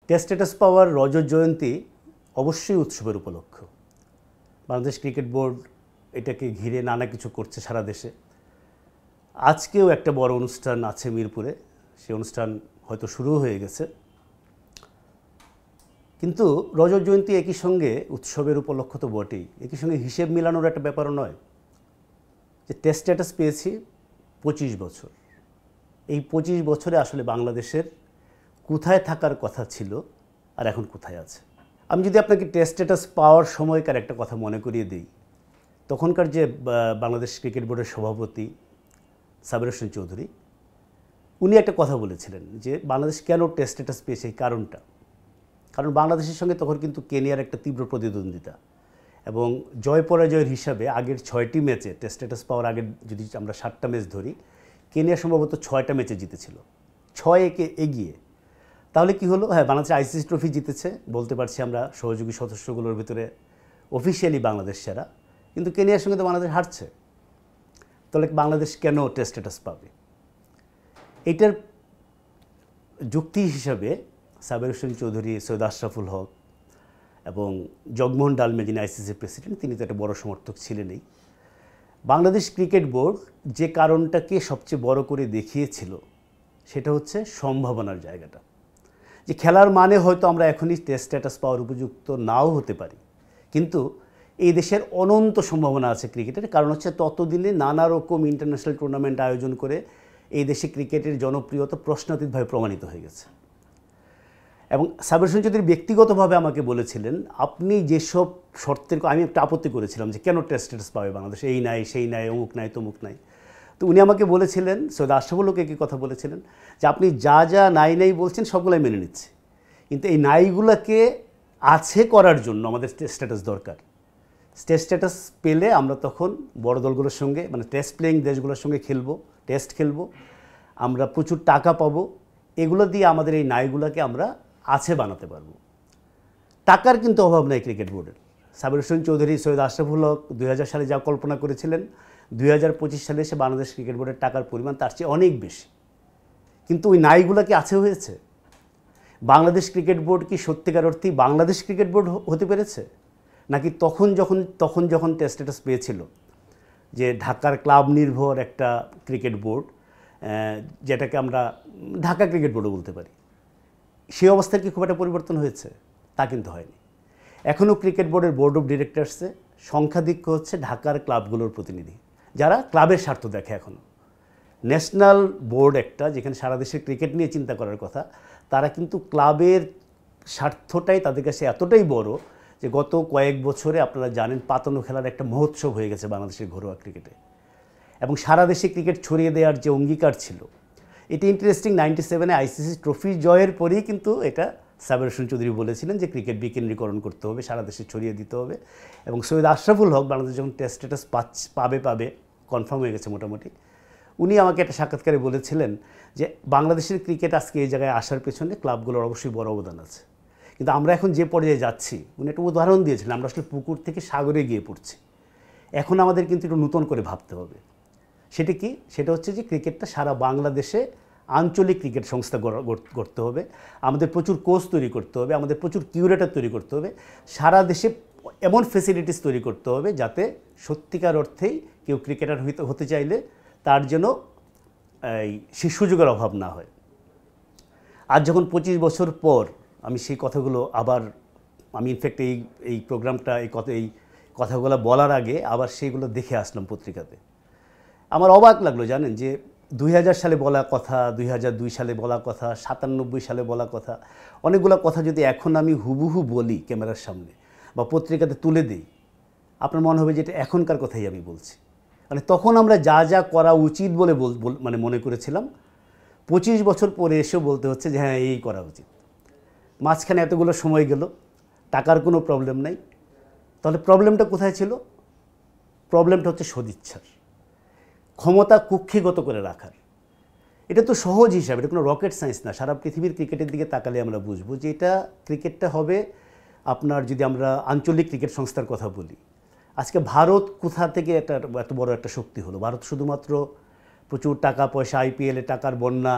Test status পাওয়ার রজত জয়ন্তী অবশ্যই উৎসবের উপলক্ষ। বাংলাদেশ ক্রিকেট বোর্ড এটাকে ঘিরে নানা কিছু করছে সারা দেশে। আজকেও একটা বড় অনুষ্ঠান আছে মিরপুরে, সেই অনুষ্ঠান হয়তো শুরুও হয়ে গেছে। কিন্তু রজত জয়ন্তী একই সঙ্গে উৎসবের উপলক্ষ তো বটেই, একই সঙ্গে হিসেব মিলানোর একটা ব্যাপারও নয় যে টেস্ট স্ট্যাটাস পেয়েছি 25 বছর। এই 25 বছরে আসলে বাংলাদেশের কোথায় থাকার কথা ছিল আর এখন কোথায় আছে। আমি যদি আপনাকে টেস্ট স্ট্যাটাস পাওয়ার সময়কার একটা কথা মনে করিয়ে দিই, তখনকার যে বাংলাদেশ ক্রিকেট বোর্ডের সভাপতি সাবির হোসেন চৌধুরী, উনি একটা কথা বলেছিলেন যে বাংলাদেশ কেন টেস্ট স্ট্যাটাস পেয়েছে এই কারণটা। কারণ বাংলাদেশের সঙ্গে তখন কিন্তু কেনিয়ার একটা তীব্র প্রতিদ্বন্দ্বিতা, এবং জয় পরাজয়ের হিসাবে আগের 6টি ম্যাচে টেস্ট স্ট্যাটাস পাওয়ার আগে যদি আমরা 7টা ম্যাচ ধরি, কেনিয়া সম্ভবত 6টা ম্যাচে জিতেছিল 6-1 এগিয়ে। তাহলে কি হলো? হ্যাঁ, বাংলাদেশ আইসিসি ট্রফি জিতেছে, বলতে পারছি আমরা সহযোগী সদস্যগুলোর ভিতরে অফিসিয়ালি বাংলাদেশ সেরা, কিন্তু কেনিয়ার সঙ্গে তো বাংলাদেশ হারছে। তাহলে বাংলাদেশ কেন টেস্ট স্ট্যাটাস পাবে? এটার যুক্তি হিসাবে সাবির হোসেন চৌধুরী, সৈয়দ আশরাফুল হক এবং জগমোহন ডালমিয়া, যিনি আইসিসির প্রেসিডেন্ট, তিনি তো একটা বড় সমর্থক ছিলেনই। বাংলাদেশ ক্রিকেট বোর্ড যে কারণটাকে সবচেয়ে বড় করে দেখিয়েছিল সেটা হচ্ছে সম্ভাবনার জায়গাটা, যে খেলার মানে হয়তো আমরা এখনই টেস্ট স্ট্যাটাস পাওয়ার উপযুক্ত নাও হতে পারি, কিন্তু এই দেশের অনন্ত সম্ভাবনা আছে ক্রিকেটের। কারণ হচ্ছে ততদিনে নানা রকম ইন্টারন্যাশনাল টুর্নামেন্ট আয়োজন করে এই দেশে ক্রিকেটের জনপ্রিয়তা প্রশ্নাতীতভাবে প্রমাণিত হয়ে গেছে। এবং সাবির হোসেন চৌধুরী ব্যক্তিগতভাবে আমাকে বলেছিলেন, আপনি যেসব শর্তের, আমি একটা আপত্তি করেছিলাম যে কেন টেস্ট স্ট্যাটাস পাবে বাংলাদেশ, এই নাই সেই নাই, অমুক নাই তমুক নাই। তো উনি আমাকে বলেছিলেন, সৈয়দ আশরাফুল হক একই কথা বলেছিলেন, যে আপনি যা যা নাই নাই বলছেন সবগুলাই মেনে নিচ্ছে, কিন্তু এই নাইগুলোকে আছে করার জন্য আমাদের টেস্ট স্ট্যাটাস দরকার। টেস্ট স্ট্যাটাস পেলে আমরা তখন বড় দলগুলোর সঙ্গে, মানে টেস্ট প্লেয়িং দেশগুলোর সঙ্গে খেলবো, টেস্ট খেলবো, আমরা প্রচুর টাকা পাবো, এগুলো দিয়ে আমাদের এই নাইগুলোকে আমরা আছে বানাতে পারবো। টাকার কিন্তু অভাব নাই ক্রিকেট বোর্ডের। সাবির হোসেন চৌধুরী, সৈয়দ আশরাফুল হক 2000 সালে যা কল্পনা করেছিলেন, 2025 সালে এসে বাংলাদেশ ক্রিকেট বোর্ডের টাকার পরিমাণ তার চেয়ে অনেক বেশি। কিন্তু ওই নাইগুলো কি আছে হয়েছে? বাংলাদেশ ক্রিকেট বোর্ড কি সত্যিকার অর্থেই বাংলাদেশ ক্রিকেট বোর্ড হতে পেরেছে? নাকি তখন যখন টেস্ট স্ট্যাটাস পেয়েছিল, যে ঢাকার ক্লাব নির্ভর একটা ক্রিকেট বোর্ড, যেটাকে আমরা ঢাকা ক্রিকেট বোর্ডও বলতে পারি, সেই অবস্থার কি খুব একটা পরিবর্তন হয়েছে? তা কিন্তু হয়নি। এখনও ক্রিকেট বোর্ডের বোর্ড অফ ডিরেক্টরসে সংখ্যাধিক্য হচ্ছে ঢাকার ক্লাবগুলোর প্রতিনিধি, যারা ক্লাবের স্বার্থ দেখে। এখনও ন্যাশনাল বোর্ড একটা, যেখানে সারা দেশের ক্রিকেট নিয়ে চিন্তা করার কথা, তারা কিন্তু ক্লাবের স্বার্থটাই তাদের কাছে এতটাই বড় যে গত কয়েক বছরে আপনারা জানেন পাতানো খেলার একটা মহোৎসব হয়ে গেছে বাংলাদেশের ঘরোয়া ক্রিকেটে, এবং সারা দেশে ক্রিকেট ছড়িয়ে দেওয়ার যে অঙ্গীকার ছিল, এটা ইন্টারেস্টিং। 97-এ আইসিসি ট্রফি জয়ের পরেই কিন্তু এটা সাবির হোসেন চৌধুরী বলেছিলেন যে ক্রিকেট বিকেন্দ্রীকরণ করতে হবে, সারা দেশে ছড়িয়ে দিতে হবে। এবং সৈয়দ আশরাফুল হক বাংলাদেশ যখন টেস্ট স্ট্যাটাস পাবে কনফার্ম হয়ে গেছে মোটামুটি, উনি আমাকে একটা সাক্ষাৎকারে বলেছিলেন যে বাংলাদেশের ক্রিকেট আজকে এই জায়গায় আসার পেছনে ক্লাবগুলোর অবশ্যই বড় অবদান আছে। কিন্তু আমরা এখন যে পর্যায়ে যাচ্ছি, উনি একটা উদাহরণ দিয়েছিলেন, আমরা আসলে পুকুর থেকে সাগরে গিয়ে পড়ছি। এখন আমাদের কিন্তু একটু নতুন করে ভাবতে হবে। সেটা কি? সেটা হচ্ছে যে ক্রিকেটটা সারা বাংলাদেশে আঞ্চলিক ক্রিকেট সংস্থা করতে হবে, আমাদের প্রচুর কোচ তৈরি করতে হবে, আমাদের প্রচুর কিউরেটর তৈরি করতে হবে, সারা দেশে এমন ফেসিলিটিস তৈরি করতে হবে যাতে সত্যিকার অর্থেই কেউ ক্রিকেটার হতে চাইলে তার যেন সেই সুযোগের অভাব না হয়। আজ যখন 25 বছর পর আমি সেই কথাগুলো আবার, আমি ইনফ্যাক্ট এই প্রোগ্রামটা, এই কথাগুলো বলার আগে আবার সেইগুলো দেখে আসলাম পত্রিকাতে, আমার অবাক লাগলো। জানেন যে 2000 সালে বলা কথা, 2002 সালে বলা কথা, 97 সালে বলা কথা, অনেকগুলো কথা যদি এখন আমি হুবহু বলি ক্যামেরার সামনে বা পত্রিকাতে তুলে দিই, আপনার মনে হবে যে এটা এখনকার কথাই আমি বলছি। মানে তখন আমরা যা যা করা উচিত বলে মানে মনে করেছিলাম, 25 বছর পরে এসেও বলতে হচ্ছে যে হ্যাঁ এই করা উচিত। মাঝখানে এতগুলো সময় গেল, টাকার কোনো প্রবলেম নাই। তাহলে প্রবলেমটা কোথায় ছিল? প্রবলেমটা হচ্ছে সদিচ্ছার, ক্ষমতা কুক্ষিগত করে রাখার। এটা তো সহজ হিসাব, এটা কোনো রকেট সায়েন্স না। সারা পৃথিবীর ক্রিকেটের দিকে তাকালে আমরা বুঝবো যে ক্রিকেটটা হবে আপনার, যদি আমরা আঞ্চলিক ক্রিকেট সংস্থার কথা বলি, আজকে ভারত কোথা থেকে এত বড় একটা শক্তি হলো? ভারত শুধুমাত্র প্রচুর টাকা পয়সা, আইপিএলে টাকার বন্যা,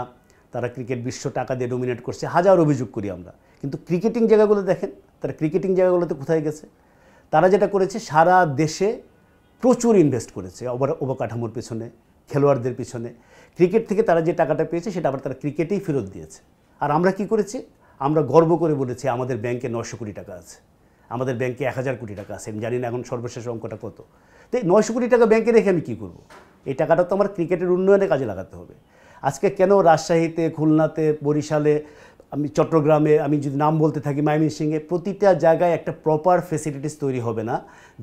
তারা ক্রিকেট বিশ্ব টাকা দিয়ে ডমিনেট করছে, হাজার অভিযোগ করি আমরা, কিন্তু ক্রিকেটিং জায়গাগুলো দেখেন, তারা ক্রিকেটিং জায়গাগুলোতে কোথায় গেছে? তারা যেটা করেছে সারা দেশে প্রচুর ইনভেস্ট করেছে অবকাঠামোর পিছনে, খেলোয়াড়দের পিছনে। ক্রিকেট থেকে তারা যে টাকাটা পেয়েছে সেটা আবার তারা ক্রিকেটেই ফেরত দিয়েছে। আর আমরা কি করেছি? আমরা গর্ব করে বলেছি আমাদের ব্যাংকে 900 কোটি টাকা আছে, আমাদের ব্যাংকে 1000 কোটি টাকা আছে। আমি জানি না এখন সর্বশেষ অঙ্কটা কত। তো এই 900 কোটি টাকা ব্যাংকে রেখে আমি কী করব? এই টাকাটা তো আমার ক্রিকেটের উন্নয়নে কাজে লাগাতে হবে। আজকে কেন রাজশাহীতে, খুলনাতে, বরিশালে, আমি চট্টগ্রামে, আমি যদি নাম বলতে থাকি, ময়মনসিংহে, প্রতিটা জায়গায় একটা প্রপার ফেসিলিটিস তৈরি হবে না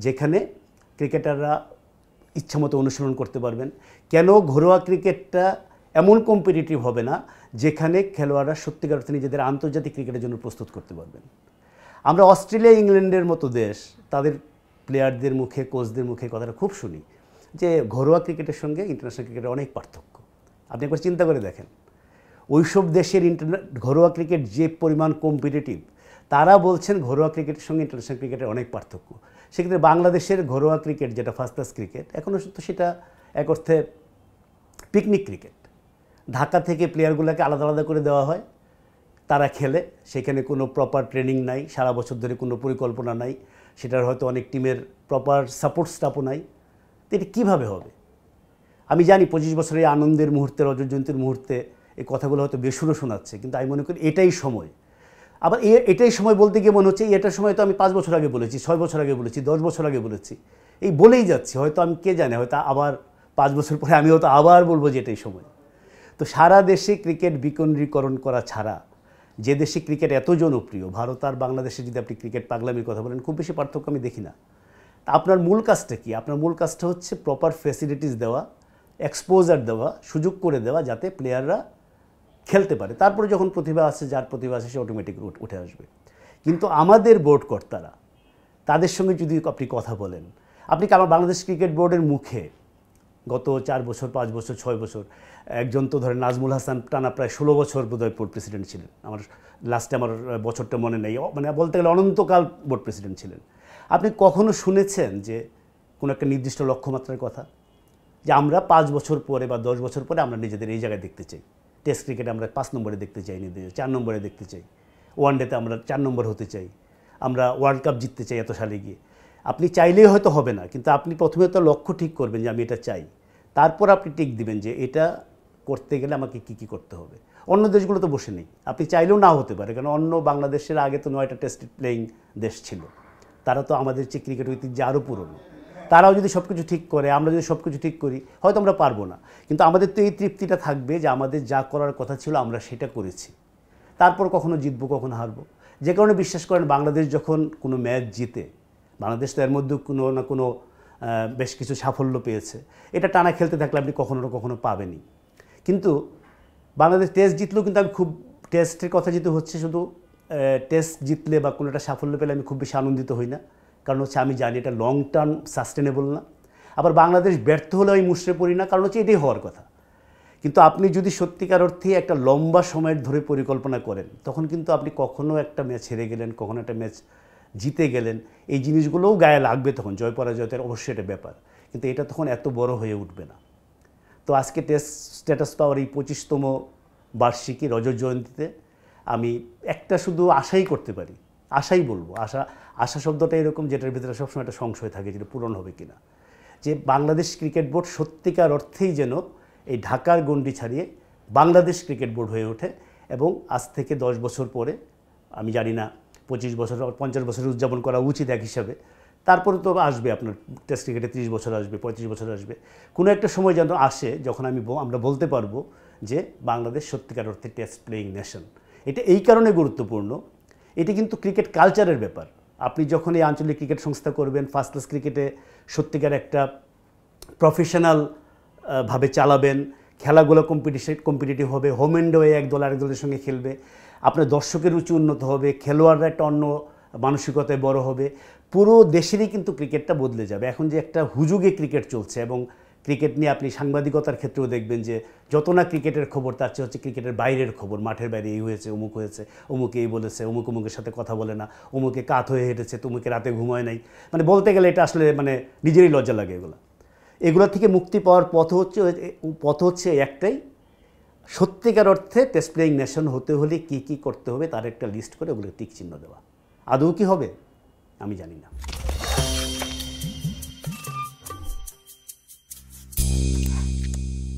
যেখানে ক্রিকেটাররা ইচ্ছামতো অনুশীলন করতে পারবেন? কেন ঘরোয়া ক্রিকেটটা এমন কম্পিটিটিভ হবে না যেখানে খেলোয়াড়রা সত্যিকার অর্থে নিজেদের আন্তর্জাতিক ক্রিকেটের জন্য প্রস্তুত করতে পারবেন? আমরা অস্ট্রেলিয়া, ইংল্যান্ডের মতো দেশ, তাদের প্লেয়ারদের মুখে, কোচদের মুখে কথাটা খুব শুনি যে ঘরোয়া ক্রিকেটের সঙ্গে ইন্টারন্যাশনাল ক্রিকেটের অনেক পার্থক্য। আপনি একবার চিন্তা করে দেখেন, ওইসব দেশের ঘরোয়া ক্রিকেট যে পরিমাণ কম্পিটিটিভ, তারা বলছেন ঘরোয়া ক্রিকেটের সঙ্গে ইন্টারন্যাশনাল ক্রিকেটের অনেক পার্থক্য। সেক্ষেত্রে বাংলাদেশের ঘরোয়া ক্রিকেট যেটা ফার্স্ট ক্লাস ক্রিকেট, এখনও তো সেটা এক অর্থে পিকনিক ক্রিকেট। ঢাকা থেকে প্লেয়ারগুলোকে আলাদা আলাদা করে দেওয়া হয়, তারা খেলে, সেখানে কোনো প্রপার ট্রেনিং নাই, সারা বছর ধরে কোনো পরিকল্পনা নাই, সেটার হয়তো অনেক টিমের প্রপার সাপোর্ট স্টাফও নাই। তো এটা কীভাবে হবে? আমি জানি 25 বছরের আনন্দের মুহূর্তে, রজত জয়ন্তীর মুহূর্তে এই কথাগুলো হয়তো বেসুরো শোনাচ্ছে, কিন্তু আমি মনে করি এটাই সময়। আবার এটাই সময় বলতে গিয়ে মনে হচ্ছে এটার সময় তো আমি 5 বছর আগে বলেছি, 6 বছর আগে বলেছি, 10 বছর আগে বলেছি, এই বলেই যাচ্ছি। হয়তো আমি কে জানে, হয়তো আবার 5 বছর পরে আমি হয়তো আবার বলবো যে এটাই সময়। তো সারা দেশে ক্রিকেট বিকেন্দ্রীকরণ করা ছাড়া, যে দেশে ক্রিকেট এত জনপ্রিয়, ভারত আর বাংলাদেশে যদি আপনি ক্রিকেট পাগলামির কথা বলেন, খুব বেশি পার্থক্য আমি দেখি না। তা আপনার মূল কাজটা কি? আপনার মূল কাজটা হচ্ছে প্রপার ফ্যাসিলিটিস দেওয়া, এক্সপোজার দেওয়া, সুযোগ করে দেওয়া, যাতে প্লেয়াররা খেলতে পারে। তারপরে যখন প্রতিভা আসে, যার প্রতিভা আসে, সে অটোমেটিক উঠে আসবে। কিন্তু আমাদের বোর্ড কর্তারা, তাদের সঙ্গে যদি আপনি কথা বলেন, আপনি কি আমার বাংলাদেশ ক্রিকেট বোর্ডের মুখে গত 4 বছর, 5 বছর, 6 বছর, একজন তো ধরেন নাজমুল হাসান টানা প্রায় 16 বছর বোধহয় বোর্ড প্রেসিডেন্ট ছিলেন। আমার লাস্টে আমার বছরটা মনে নেই, মানে বলতে গেলে অনন্তকাল বোর্ড প্রেসিডেন্ট ছিলেন। আপনি কখনো শুনেছেন যে কোনো একটা নির্দিষ্ট লক্ষ্যমাত্রার কথা, যে আমরা 5 বছর পরে বা 10 বছর পরে আমরা নিজেদের এই জায়গায় দেখতে চাই? টেস্ট ক্রিকেটে আমরা 5 নম্বরে দেখতে চাই, 4 নম্বরে দেখতে চাই, ওয়ানডেতে আমরা 4 নম্বর হতে চাই, আমরা ওয়ার্ল্ড কাপ জিততে চাই এত সালে গিয়ে। আপনি চাইলেই হয়তো হবে না, কিন্তু আপনি প্রথমে তো লক্ষ্য ঠিক করবেন যে আমি এটা চাই, তারপর আপনি টিক দিবেন যে এটা করতে গেলে আমাকে কী কী করতে হবে। অন্য দেশগুলো তো বসে নেই, আপনি চাইলেও না হতে পারে, কারণ অন্য বাংলাদেশের আগে তো 9টা টেস্ট প্লেয়িং দেশ ছিল, তারা তো আমাদের চেয়ে ক্রিকেট ঐতিহ্য আরও পুরনো। তারাও যদি সব কিছু ঠিক করে, আমরা যদি সব কিছু ঠিক করি, হয়তো আমরা পারবো না, কিন্তু আমাদের তো এই তৃপ্তিটা থাকবে যে আমাদের যা করার কথা ছিল আমরা সেটা করেছি। তারপর কখনো জিতবো, কখনো হারবো। যে কারণে বিশ্বাস করেন, বাংলাদেশ যখন কোনো ম্যাচ জিতে, বাংলাদেশ তো এর মধ্যে কোনো না কোনো বেশ কিছু সাফল্য পেয়েছে, এটা টানা খেলতে থাকলে আপনি কখনো না কখনো পাবেনই। কিন্তু বাংলাদেশ টেস্ট জিতলেও কিন্তু আমি খুব, টেস্টের কথা যেহেতু হচ্ছে, শুধু টেস্ট জিতলে বা কোনো একটা সাফল্য পেলে আমি খুব বেশি আনন্দিত হই না, কারণ হচ্ছে আমি জানি এটা লং টার্ম সাস্টেনেবল না। আবার বাংলাদেশ ব্যর্থ হলেও আমি মুষড়ে পড়ি না, কারণ হচ্ছে এটাই হওয়ার কথা। কিন্তু আপনি যদি সত্যিকার অর্থে একটা লম্বা সময়ের ধরে পরিকল্পনা করেন, তখন কিন্তু আপনি কখনও একটা ম্যাচ হেরে গেলেন, কখনো একটা ম্যাচ জিতে গেলেন, এই জিনিসগুলোও গায়ে লাগবে, তখন জয় পরাজয়ের অবশ্যই এটা ব্যাপার, কিন্তু এটা তখন এত বড় হয়ে উঠবে না। তো আজকে টেস্ট স্ট্যাটাস পাওয়ার এই 25তম বার্ষিকী রজত জয়ন্তীতে আমি একটা শুধু আশাই করতে পারি, আশাই বলবো, আশা শব্দটা এরকম যেটার ভিতরে সবসময় একটা সংশয় থাকে যেটা পূরণ হবে কিনা, যে বাংলাদেশ ক্রিকেট বোর্ড সত্যিকার অর্থেই যেন এই ঢাকার গণ্ডি ছাড়িয়ে বাংলাদেশ ক্রিকেট বোর্ড হয়ে ওঠে। এবং আজ থেকে 10 বছর পরে, আমি জানি না 25 বছর 50 বছর উদযাপন করা উচিত এক হিসাবে, তারপরে তো আসবে আপনার টেস্ট ক্রিকেটে 30 বছর আসবে, 35 বছর আসবে, কোনো একটা সময় যেন আসে যখন আমরা বলতে পারবো যে বাংলাদেশ সত্যিকার অর্থে টেস্ট প্লেয়িং নেশন। এটা এই কারণে গুরুত্বপূর্ণ, এটি কিন্তু ক্রিকেট কালচারের ব্যাপার। আপনি যখন এই আঞ্চলিক ক্রিকেট সংস্থা করবেন, ফার্স্ট ক্লাস ক্রিকেটে সত্যিকার একটা প্রফেশনাল ভাবে চালাবেন, খেলাগুলো কম্পিটিটিভ হবে, হোম অ্যান্ড ওয়ে এক দল আরেক দলের সঙ্গে খেলবে, আপনার দর্শকের রুচি উন্নত হবে, খেলোয়াড়রা একটা অন্য মানসিকতায় বড় হবে, পুরো দেশেরই কিন্তু ক্রিকেটটা বদলে যাবে। এখন যে একটা হুজুগে ক্রিকেট চলছে, এবং ক্রিকেট নিয়ে আপনি সাংবাদিকতার ক্ষেত্রেও দেখবেন যে যত না ক্রিকেটের খবর, তার চেয়ে হচ্ছে ক্রিকেটের বাইরের খবর, মাঠের বাইরে এই হয়েছে, অমুক হয়েছে, অমুকে এই বলেছে, অমুকের সাথে কথা বলে না, অমুকে কাত হয়ে হেঁটেছে, তমুকে রাতে ঘুমায় নাই, মানে বলতে গেলে এটা আসলে মানে নিজেরই লজ্জা লাগে। এগুলো থেকে মুক্তি পাওয়ার পথ হচ্ছে একটাই, সত্যিকার অর্থে টেস্ট প্লেয়িং নেশন হতে হলে কী কী করতে হবে তার একটা লিস্ট করে ওগুলো টিক চিহ্ন দেওয়া। আদৌ কি হবে আমি জানি না।